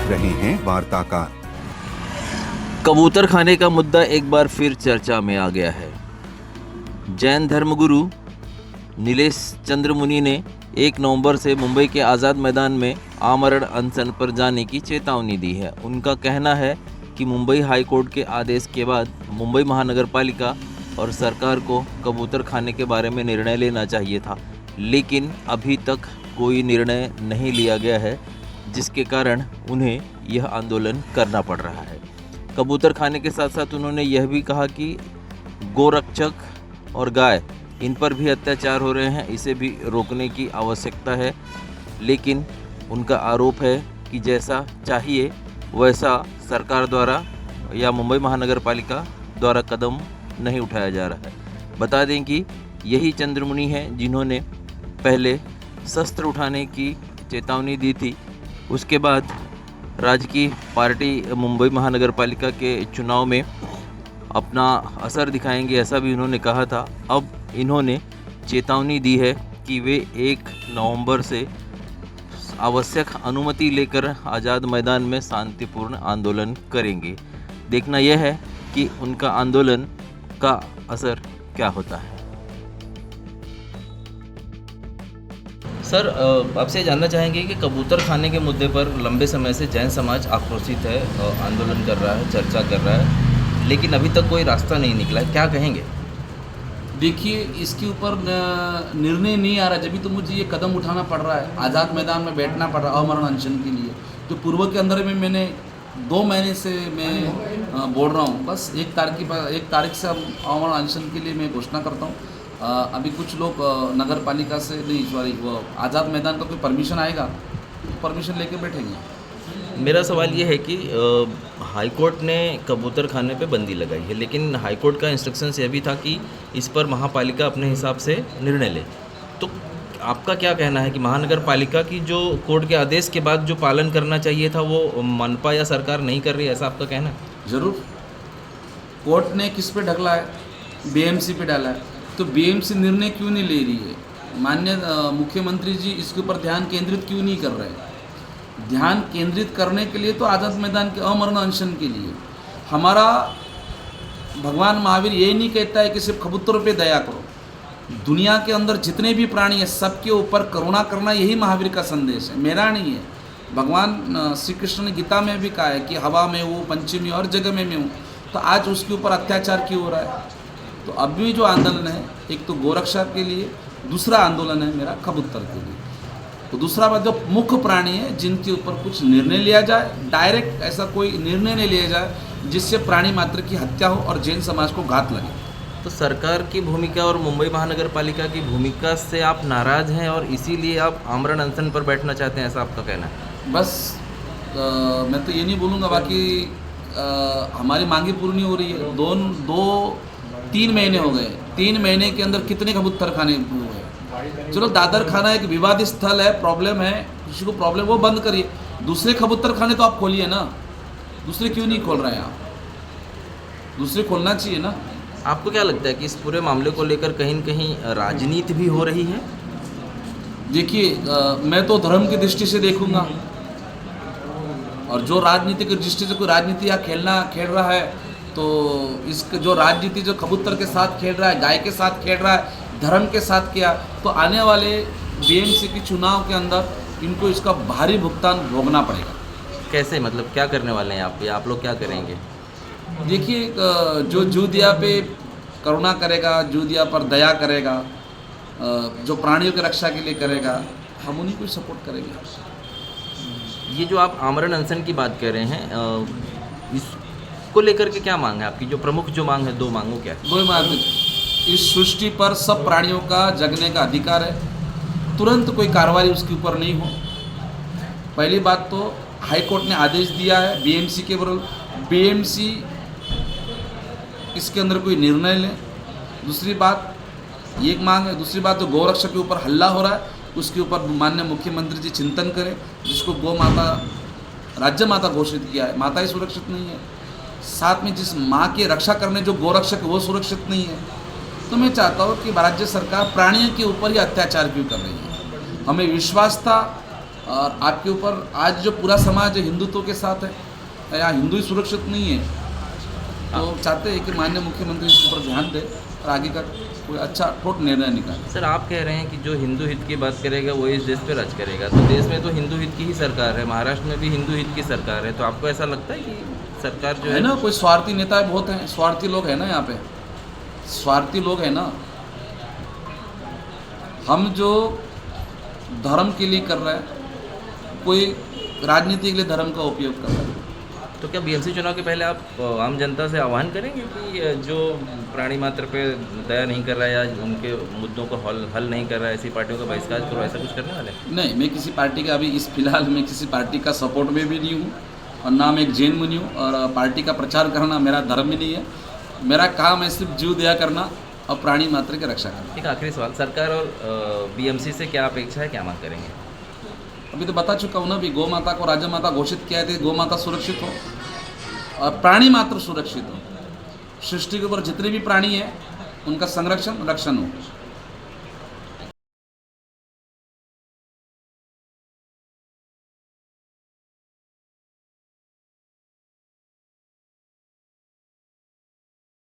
देख रहे हैं वार्ताकार। कबूतर खाने का मुद्दा एक बार फिर चर्चा में आ गया है। जैन धर्मगुरु नीलेश चंद्र मुनि ने 1 नवंबर से मुंबई के आज़ाद मैदान में आमरण अनशन पर जाने की चेतावनी दी है। उनका कहना है कि मुंबई हाई कोर्ट के आदेश के बाद मुंबई महानगर पालिका और सरकार को कबूतर खाने के बारे में निर्णय लेना चाहिए था, लेकिन अभी तक कोई निर्णय नहीं लिया गया है, जिसके कारण उन्हें यह आंदोलन करना पड़ रहा है। कबूतर खाने के साथ साथ उन्होंने यह भी कहा कि गोरक्षक और गाय इन पर भी अत्याचार हो रहे हैं, इसे भी रोकने की आवश्यकता है। लेकिन उनका आरोप है कि जैसा चाहिए वैसा सरकार द्वारा या मुंबई महानगर पालिका द्वारा कदम नहीं उठाया जा रहा है। बता दें कि यही चंद्रमुनि हैं जिन्होंने पहले शस्त्र उठाने की चेतावनी दी थी। उसके बाद राज्य की पार्टी मुंबई महानगर पालिका के चुनाव में अपना असर दिखाएंगे, ऐसा भी उन्होंने कहा था। अब इन्होंने चेतावनी दी है कि वे 1 नवंबर से आवश्यक अनुमति लेकर आज़ाद मैदान में शांतिपूर्ण आंदोलन करेंगे। देखना यह है कि उनका आंदोलन का असर क्या होता है। सर, आपसे जानना चाहेंगे कि कबूतर खाने के मुद्दे पर लंबे समय से जैन समाज आक्रोशित है, आंदोलन कर रहा है, चर्चा कर रहा है, लेकिन अभी तक कोई रास्ता नहीं निकला है। क्या कहेंगे? देखिए, इसके ऊपर निर्णय नहीं आ रहा, जब भी तो मुझे ये कदम उठाना पड़ रहा है, आज़ाद मैदान में बैठना पड़ रहा है अमरण अनशन के लिए। तो पूर्व के अंदर में मैंने 2 महीने से मैं बोल रहा हूँ, बस 1 तारीख से अमरण अनशन के लिए मैं घोषणा करता हूँ। अभी कुछ लोग नगर पालिका से नहीं, सॉरी, वो आज़ाद मैदान का कोई परमिशन आएगा, परमिशन लेके बैठेंगे। मेरा सवाल ये है कि हाई कोर्ट ने कबूतर खाने पे बंदी लगाई है, लेकिन हाई कोर्ट का इंस्ट्रक्शंस यह भी था कि इस पर महापालिका अपने हिसाब से निर्णय ले। तो आपका क्या कहना है कि महानगर पालिका की जो कोर्ट के आदेश के बाद जो पालन करना चाहिए था वो मनपा या सरकार नहीं कर रही है, ऐसा आपका कहना है? ज़रूर। कोर्ट ने किस पे ढकला है? बीएमसी पे डाला है। तो बीएमसी निर्णय क्यों नहीं ले रही है? माननीय मुख्यमंत्री जी इसके ऊपर ध्यान केंद्रित क्यों नहीं कर रहे हैं? ध्यान केंद्रित करने के लिए तो आज़ाद मैदान के अमरण अनशन के लिए हमारा भगवान महावीर ये नहीं कहता है कि सिर्फ कबूतरों पे दया करो। दुनिया के अंदर जितने भी प्राणी हैं सबके ऊपर करुणा करना, यही महावीर का संदेश है, मेरा नहीं है। भगवान श्री कृष्ण ने गीता में भी कहा है कि हवा में हूँ, पंछी में, हर जगह में मैं हूँ। तो आज उसके ऊपर अत्याचार क्यों हो रहा है? तो अभी जो आंदोलन है, एक तो गोरक्षा के लिए, दूसरा आंदोलन है मेरा कबूतर के लिए। तो दूसरा बात, जो मुख्य प्राणी है जिनके ऊपर कुछ निर्णय लिया जाए, डायरेक्ट ऐसा कोई निर्णय नहीं लिया जाए जिससे प्राणी मात्र की हत्या हो और जैन समाज को घात लगे। तो सरकार की भूमिका और मुंबई महानगर पालिका की भूमिका से आप नाराज़ हैं और इसीलिए आप आमरण अनशन पर बैठना चाहते हैं, ऐसा आपका कहना है? बस मैं तो ये नहीं बोलूँगा, बाकी हमारी मांगी पूरी नहीं हो रही है। 3 महीने हो गए, 3 महीने के अंदर कितने कबूतर खाने हुए? चलो, दादर खाना एक विवादित स्थल है, प्रॉब्लम है, किसी को प्रॉब्लम, वो बंद करिए। दूसरे कबूतर खाने तो आप खोलिए ना। दूसरे क्यों नहीं खोल रहे हैं आप? दूसरे खोलना चाहिए ना। आपको क्या लगता है कि इस पूरे मामले को लेकर कहीं न कहीं राजनीति भी हो रही है? देखिए, मैं तो धर्म की दृष्टि से देखूंगा, और जो राजनीति की दृष्टि से कोई राजनीति या खेल रहा है, तो इसके जो राजनीति जो कबूतर के साथ खेल रहा है, गाय के साथ खेल रहा है, धर्म के साथ किया, तो आने वाले बीएमसी के चुनाव के अंदर इनको इसका भारी भुगतान भोगना पड़ेगा। कैसे, मतलब क्या करने वाले हैं आप लोग क्या करेंगे? देखिए, जो जूदिया पे करुणा करेगा, जूदिया पर दया करेगा, जो प्राणियों की रक्षा के लिए करेगा, हम उन्हीं को सपोर्ट करेंगे। ये जो आप आमरण अनशन की बात कर रहे हैं, इसको लेकर के क्या मांग है आपकी? जो प्रमुख जो मांग है, 2 मांगों क्या है? 2 मांग। इस सृष्टि पर सब प्राणियों का जगने का अधिकार है, तुरंत कोई कार्रवाई उसके ऊपर नहीं हो। पहली बात तो हाई कोर्ट ने आदेश दिया है बीएमसी के विरुद्ध, बीएमसी इसके अंदर कोई निर्णय ले। दूसरी बात एक मांग है। दूसरी बात, जो गौरक्षा के ऊपर हल्ला हो रहा है उसके ऊपर माननीय मुख्यमंत्री जी चिंतन करें, जिसको गौ माता राज्य माता घोषित किया है, माता ही सुरक्षित नहीं है। साथ में जिस माँ की रक्षा करने जो गौरक्षक वो सुरक्षित नहीं है। तो मैं चाहता हूँ कि राज्य सरकार प्राणियों के ऊपर ही अत्याचार क्यों कर रही है। हमें विश्वास था और आपके ऊपर आज जो पूरा समाज हिंदुत्व के साथ है या हिंदू ही सुरक्षित नहीं है, तो चाहते हैं कि माननीय मुख्यमंत्री इसके ऊपर ध्यान दे और आगे का कोई अच्छा ठोस निर्णय निकाले। सर आप कह रहे हैं कि जो हिंदू हित की बात करेगा वो इस देश पे राज करेगा, तो देश में तो हिंदू हित की ही सरकार है, महाराष्ट्र में भी हिंदू हित की सरकार है, तो आपको ऐसा लगता है कि सरकार जो है ना, कोई स्वार्थी नेता बहुत हैं, स्वार्थी लोग हैं ना यहाँ पे, स्वार्थी लोग हैं ना। हम जो धर्म के लिए कर रहे हैं, कोई राजनीति के लिए धर्म का उपयोग कर रहा है। तो क्या बीएमसी चुनाव के पहले आप आम जनता से आह्वान करेंगे कि जो प्राणी मात्र पे दया नहीं कर रहा है या उनके मुद्दों को हल नहीं कर रहा है, ऐसी पार्टियों का बहिष्कार करो, ऐसा कुछ करने वाले? नहीं, मैं किसी पार्टी का अभी इस फिलहाल मैं किसी पार्टी का सपोर्ट में भी नहीं हूँ और ना मैं एक जैन मुनि हूँ, और पार्टी का प्रचार करना मेरा धर्म भी नहीं है। मेरा काम है सिर्फ जीव दया करना और प्राणी मात्र की रक्षा करना। एक आखिरी सवाल, सरकार और बीएमसी से क्या अपेक्षा है, क्या मांग करेंगे? अभी तो बता चुका हूँ ना, भी गौ माता को राजा माता घोषित किया है, गौ माता सुरक्षित हो और प्राणी मात्र सुरक्षित हो। सृष्टि के ऊपर जितने भी प्राणी हैं उनका संरक्षण रक्षण हो।